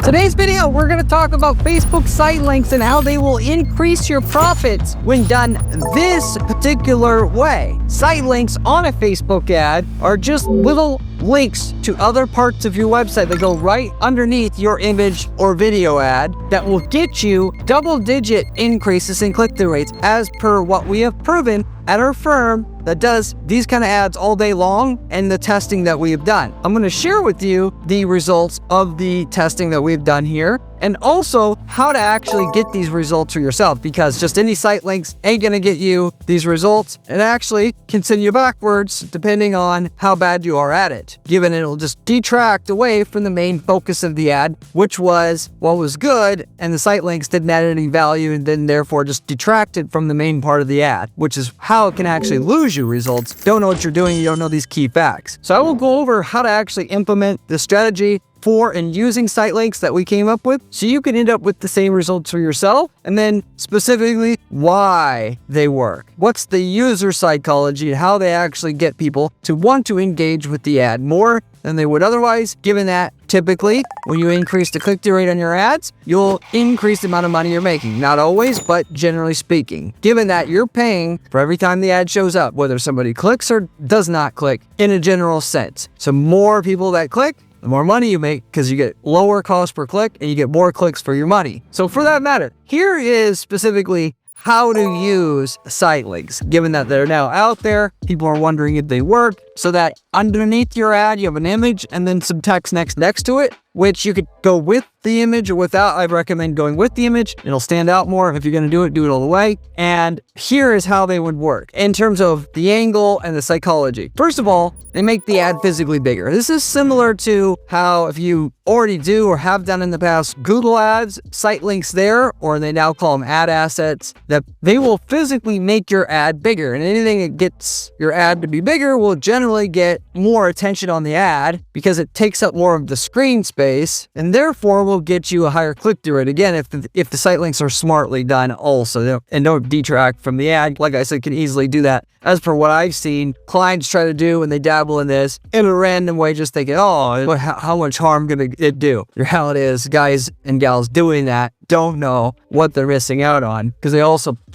Today's video, we're going to talk about Facebook site links and how they will increase your profits when done this particular way. Site links on a Facebook ad are just little links to other parts of your website that go right underneath your image or video ad that will get you double-digit increases in click-through rates as per what we have proven at our firm that does these kind of ads all day long and the testing that we have done. I'm going to share with you the results of the testing that we've done here and also how to actually get these results for yourself, because just any site links ain't going to get you these results and actually can send you backwards depending on how bad you are at it, given it'll just detract away from the main focus of the ad, which was what was good, and the site links didn't add any value and then therefore just detracted from the main part of the ad, which is how it can actually lose you results. Don't know what you're doing, you don't know these key facts. So I will go over how to actually implement the strategy for and using site links that we came up with so you can end up with the same results for yourself, and then specifically why they work. What's the user psychology and how they actually get people to want to engage with the ad more than they would otherwise, given that typically when you increase the click-through rate on your ads, you'll increase the amount of money you're making. Not always, but generally speaking, given that you're paying for every time the ad shows up, whether somebody clicks or does not click in a general sense. So more people that click, the more money you make because you get lower cost per click and you get more clicks for your money. So for that matter, here is specifically how to use site links, given that they're now out there. People are wondering if they work, so that underneath your ad, you have an image and then some text next to it, which you could go with the image or without. I recommend going with the image. It'll stand out more. If you're going to do it all the way. And here is how they would work in terms of the angle and the psychology. First of all, they make the ad physically bigger. This is similar to how, if you already do or have done in the past Google ads, site links there, or they now call them ad assets, that they will physically make your ad bigger. And anything that gets your ad to be bigger will generally get more attention on the ad because it takes up more of the screen space and therefore will get you a higher click-through rate. Again, if the site links are smartly done also and don't detract from the ad. Like I said, can easily do that. As per what I've seen clients try to do when they dabble in this in a random way, just thinking, oh, how much harm gonna it do? The reality is guys and gals doing that don't know what they're missing out on, because they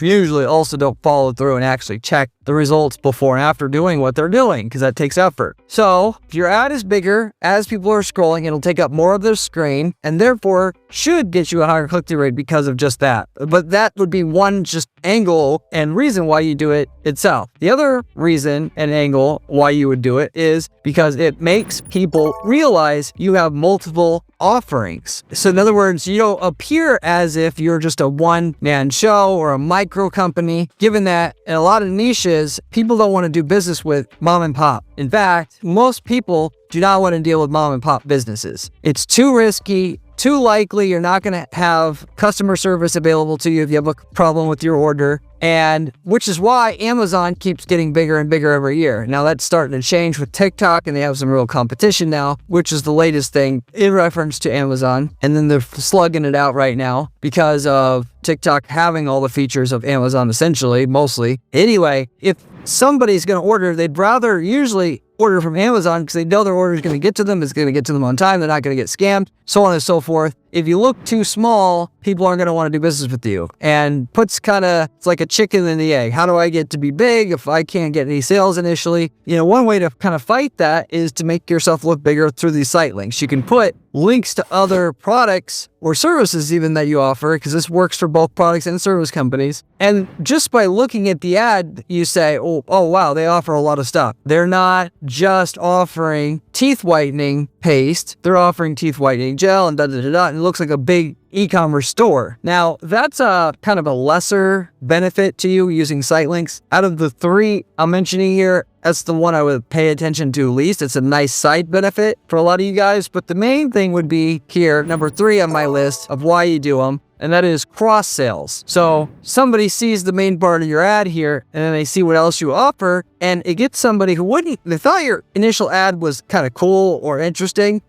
usually don't follow through and actually check the results before and after doing what they're doing, because that takes effort. So if your ad is bigger, as people are scrolling, it'll take up more of their screen and therefore should get you a higher click-through rate because of just that. But that would be one just angle and reason why you do it itself. The other reason and angle why you would do it is because it makes people realize you have multiple offerings. So in other words, you don't appear as if you're just a one-man show or a micro company, given that in a lot of niches, people don't want to do business with mom and pop. In fact, most people do not want to deal with mom and pop businesses. It's too risky, too likely you're not going to have customer service available to you if you have a problem with your order, and which is why Amazon keeps getting bigger and bigger every year. Now that's starting to change with TikTok, and they have some real competition now, which is the latest thing in reference to Amazon. And then they're slugging it out right now because of TikTok having all the features of Amazon, essentially, mostly. Anyway, if somebody's going to order, they'd rather usually order from Amazon because they know their order is going to get to them, it's going to get to them on time, they're not going to get scammed, so on and so forth. If you look too small, people aren't going to want to do business with you. And it's like a chicken and the egg. How do I get to be big if I can't get any sales initially? One way to kind of fight that is to make yourself look bigger through these site links. You can put links to other products or services even that you offer, because this works for both products and service companies. And just by looking at the ad, you say, oh wow, they offer a lot of stuff. They're not just offering teeth whitening paste, they're offering teeth whitening gel and and it looks like a big e-commerce store. Now, that's a kind of a lesser benefit to you using site links. Out of the three I'm mentioning here, that's the one I would pay attention to least. It's a nice side benefit for a lot of you guys, but the main thing would be here, number 3 on my list of why you do them, and that is cross sales. So somebody sees the main part of your ad here, and then they see what else you offer, and it gets somebody who they thought your initial ad was kind of cool or interesting.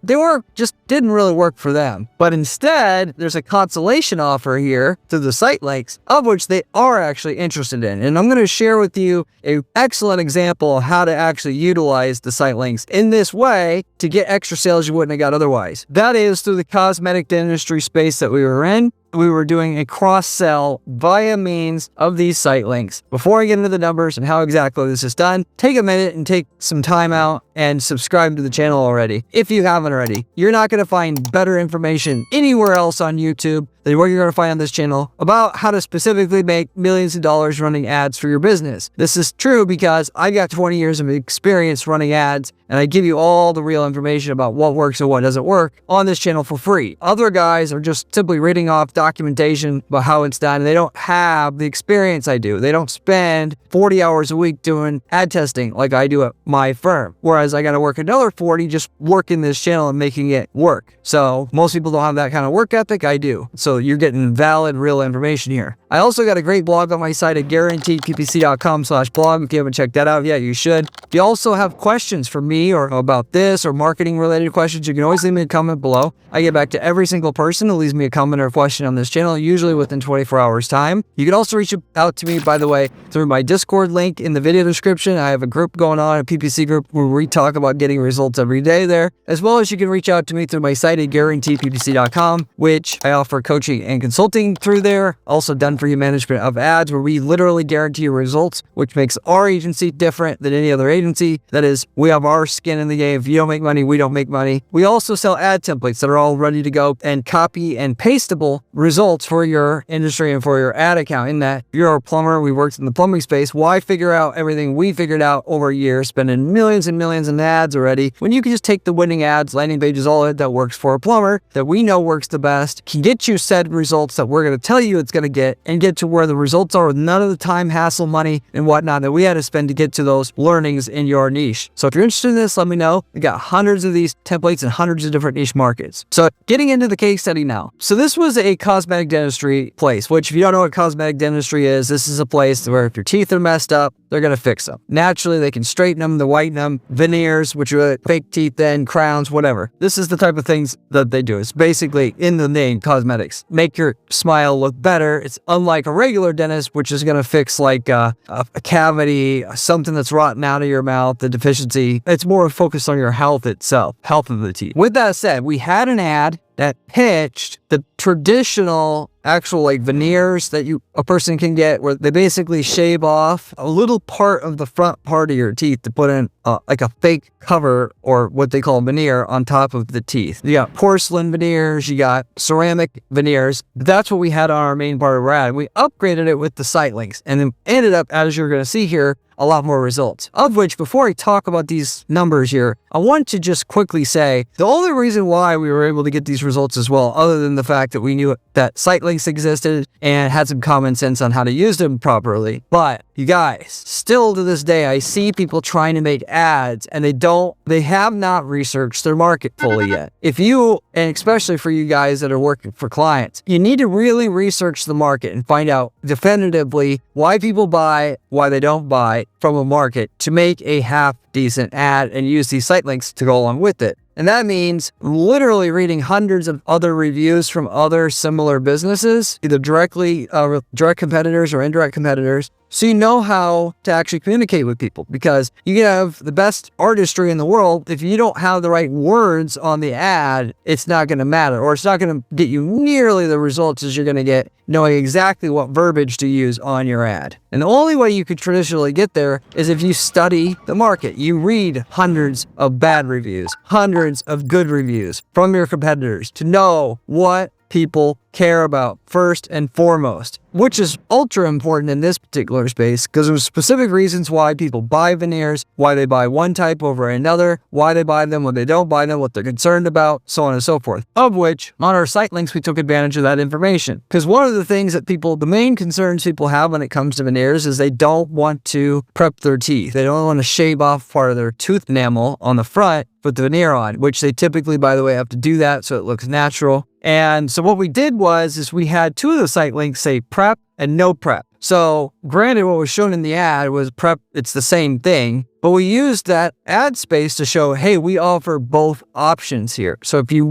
Just didn't really work for them. But instead, there's a consolation offer here through the site links, of which they are actually interested in. And I'm going to share with you an excellent example of how to actually utilize the site links in this way to get extra sales you wouldn't have got otherwise. That is through the cosmetic dentistry space that we were in. We were doing a cross-sell via means of these site links. Before I get into the numbers and how exactly this is done, take a minute and take some time out and subscribe to the channel already. If you haven't already, you're not going to find better information anywhere else on YouTube than what you're going to find on this channel about how to specifically make millions of dollars running ads for your business. This is true because I got 20 years of experience running ads, and I give you all the real information about what works and what doesn't work on this channel for free. Other guys are just simply reading off documentation about how it's done, and they don't have the experience I do. They don't spend 40 hours a week doing ad testing like I do at my firm. Whereas I got to work another 40 just working this channel and making it work. So most people don't have that kind of work ethic. I do. So you're getting valid, real information here. I also got a great blog on my site at guaranteedppc.com/blog. If you haven't checked that out yet, you should. If you also have questions for me or about this or marketing related questions, you can always leave me a comment below. I get back to every single person who leaves me a comment or a question on this channel, usually within 24 hours time. You can also reach out to me, by the way, through my Discord link in the video description. I have a group going on, a PPC group, where we talk about getting results every day there, as well as you can reach out to me through my site at guaranteedppc.com, which I offer coaching and consulting through there. Also done for you management of ads, where we literally guarantee your results, which makes our agency different than any other agency. That is, we have our skin in the game. If you don't make money, we don't make money. We also sell ad templates that are all ready to go and copy and pastable results for your industry and for your ad account. In that, if you're a plumber, we worked in the plumbing space. Why figure out everything we figured out over a year, spending millions and millions in ads already, when you can just take the winning ads, landing pages, all that works for a plumber, that we know works the best, can get you said results that we're going to tell you it's going to get, and get to where the results are with none of the time, hassle, money, and whatnot that we had to spend to get to those learnings in your niche. So if you're interested in this, let me know. We got hundreds of these templates in hundreds of different niche markets. So getting into the case study now. So this was a cosmetic dentistry place, which if you don't know what cosmetic dentistry is, this is a place where if your teeth are messed up, they're going to fix them. Naturally, they can straighten them, they whiten them, veneers, which are fake teeth then, crowns, whatever. This is the type of things that they do. It's basically in the name, cosmetics. Make your smile look better. It's unlike a regular dentist, which is going to fix like a cavity, something that's rotten out of your mouth, the deficiency. It's more focused on your health itself, health of the teeth. With that said, we had an ad that pitched the traditional actual like veneers that a person can get, where they basically shave off a little part of the front part of your teeth to put in like a fake cover, or what they call veneer, on top of the teeth. You got porcelain veneers, you got ceramic veneers. That's what we had on our main part of our ad. We upgraded it with the site links, and then ended up, as you're going to see here, a lot more results. Of which, before I talk about these numbers here, I want to just quickly say the only reason why we were able to get these results as well, other than the fact that we knew that site links existed and had some common sense on how to use them properly. But you guys, still to this day, I see people trying to make ads and they have not researched their market fully yet. If you, and especially for you guys that are working for clients, you need to really research the market and find out definitively why people buy, why they don't buy from a market, to make a half decent ad and use these site links to go along with it. And that means literally reading hundreds of other reviews from other similar businesses, either directly, direct competitors or indirect competitors, so you know how to actually communicate with people. Because you can have the best artistry in the world, if you don't have the right words on the ad, it's not going to matter, or it's not going to get you nearly the results as you're going to get knowing exactly what verbiage to use on your ad. And the only way you could traditionally get there is if you study the market. You read hundreds of bad reviews, hundreds of good reviews from your competitors to know what people care about first and foremost, which is ultra important in this particular space, because there's specific reasons why people buy veneers, why they buy one type over another, why they buy them, when they don't buy them, what they're concerned about, so on and so forth. Of which, on our site links, we took advantage of that information. Because one of the things that the main concerns people have when it comes to veneers is they don't want to prep their teeth. They don't want to shave off part of their tooth enamel on the front, put the veneer on, which they typically, by the way, have to do that so it looks natural. And so what we did is we had two of the site links say prep and no prep. So granted, what was shown in the ad was prep, it's the same thing, but we used that ad space to show, hey, we offer both options here. So if you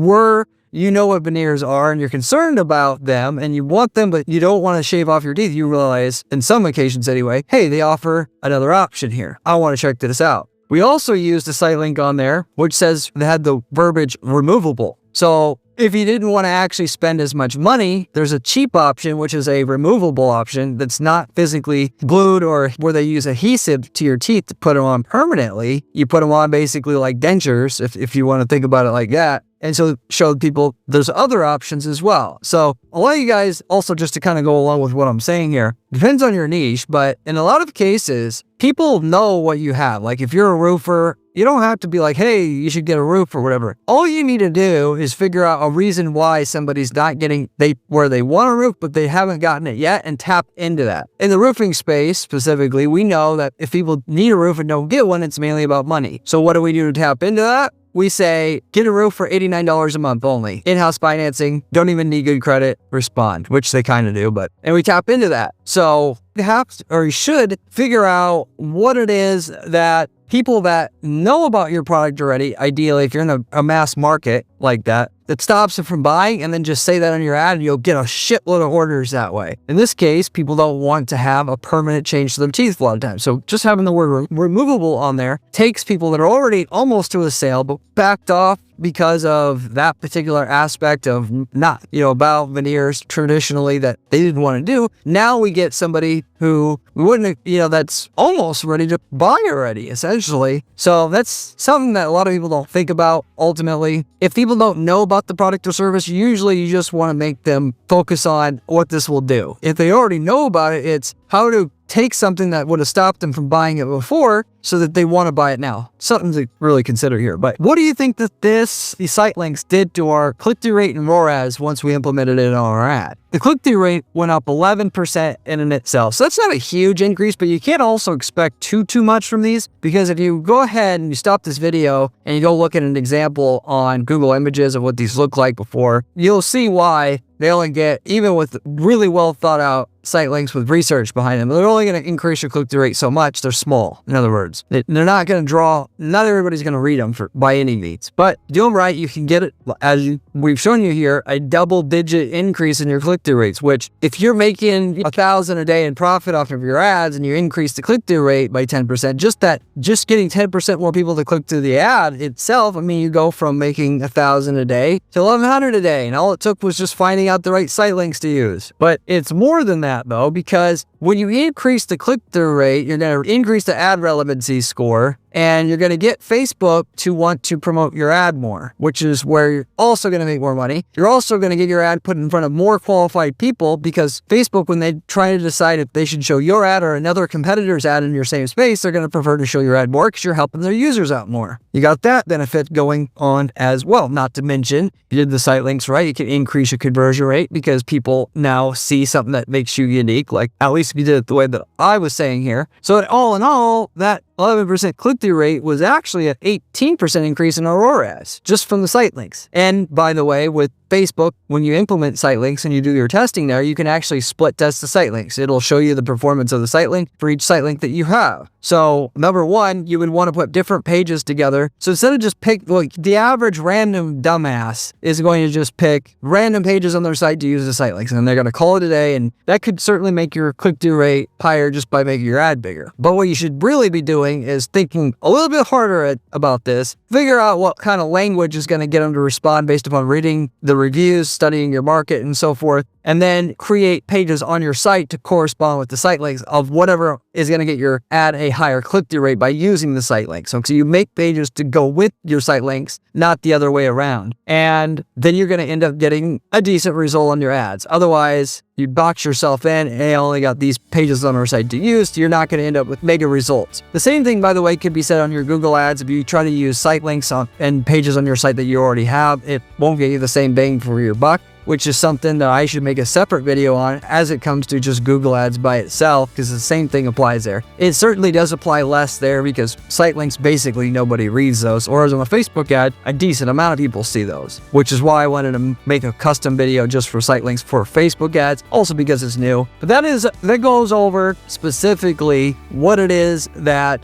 know what veneers are and you're concerned about them and you want them, but you don't want to shave off your teeth, you realize, in some occasions anyway, hey, they offer another option here. I want to check this out. We also used a site link on there, which says they had the verbiage removable. So if you didn't want to actually spend as much money, there's a cheap option, which is a removable option that's not physically glued or where they use adhesive to your teeth to put them on permanently. You put them on basically like dentures, if you want to think about it like that. And so showed people there's other options as well. So a lot of you guys also, just to kind of go along with what I'm saying here, depends on your niche, but in a lot of cases, people know what you have. Like if you're a roofer, you don't have to be like, hey, you should get a roof or whatever. All you need to do is figure out a reason why somebody's not getting where they want a roof, but they haven't gotten it yet, and tap into that. In the roofing space specifically, we know that if people need a roof and don't get one, it's mainly about money. So what do we do to tap into that? We say, get a roof for $89 a month only. In-house financing, don't even need good credit, respond, which they kind of do, and we tap into that. So you should figure out what it is that people that know about your product already, ideally, if you're in a mass market like that stops them from buying, and then just say that on your ad and you'll get a shitload of orders that way. In this case, people don't want to have a permanent change to their teeth a lot of times. So just having the word removable on there takes people that are already almost to a sale, but backed off because of that particular aspect of not, about veneers traditionally that they didn't want to do. Now we get somebody who we wouldn't, that's almost ready to buy already, essentially. So that's something that a lot of people don't think about ultimately. If people don't know about the product or service, usually you just want to make them focus on what this will do. If they already know about it, it's how to take something that would have stopped them from buying it before so that they want to buy it now. Something to really consider here. But what do you think that the site links did to our click-through rate and ROAS once we implemented it on our ad? The click-through rate went up 11% in itself. So that's not a huge increase, but you can't also expect too much from these, because if you go ahead and you stop this video and you go look at an example on Google Images of what these look like before, you'll see why they only get, even with really well thought out site links with research behind them, they're only going to increase your click-through rate so much. They're small, in other words. They're not going to draw, not everybody's going to read them by any means. But do them right, you can get it, as we've shown you here, a double-digit increase in your click-through rates, which if you're making $1,000 a day in profit off of your ads and you increase the click-through rate by 10%, just getting 10% more people to click through the ad itself, you go from making $1,000 a day to $1,100 a day. And all it took was just finding out the right site links to use. But it's more than that, though, because when you increase the click-through rate, you're going to increase the ad relevancy score, and you're going to get Facebook to want to promote your ad more, which is where you're also going to make more money. You're also going to get your ad put in front of more qualified people, because Facebook, when they try to decide if they should show your ad or another competitor's ad in your same space, they're going to prefer to show your ad more because you're helping their users out more. You got that benefit going on as well. Not to mention, you did the site links right, you can increase your conversion rate because people now see something that makes you unique, like at least if you did it the way that I was saying here. So all in all, that 11% click-through rate was actually an 18% increase in our ROAS just from the site links. And by the way, with Facebook, when you implement site links and you do your testing there, you can actually split test the site links. It'll show you the performance of the site link for each site link that you have. So number one, you would want to put different pages together. So instead of just the average random dumbass is going to just pick random pages on their site to use the site links, and they're going to call it a day. And that could certainly make your click-through rate higher just by making your ad bigger. But what you should really be doing is thinking a little bit harder about this. Figure out what kind of language is going to get them to respond based upon reading the reviews, studying your market, and so forth, and then create pages on your site to correspond with the site links of whatever is going to get your ad a higher click-through rate by using the site links. So you make pages to go with your site links, not the other way around. And then you're going to end up getting a decent result on your ads. Otherwise, you box yourself in and I only got these pages on our site to use. You're not going to end up with mega results. The same thing, by the way, could be said on your Google ads. If you try to use site links and pages on your site that you already have, it won't get you the same bang for your buck. which is something that I should make a separate video on as it comes to just Google Ads by itself, because the same thing applies there. It certainly does apply less there because site links, basically nobody reads those, or as on a Facebook ad, a decent amount of people see those, which is why I wanted to make a custom video just for site links for Facebook ads, also because it's new. But that goes over specifically what it is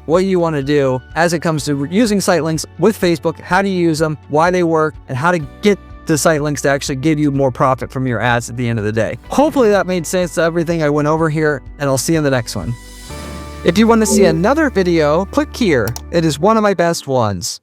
what you want to do as it comes to using site links with Facebook, how to use them, why they work, and how to get the site links to actually give you more profit from your ads at the end of the day. Hopefully that made sense to everything I went over here, and I'll see you in the next one. If you want to see another video, click here. It is one of my best ones.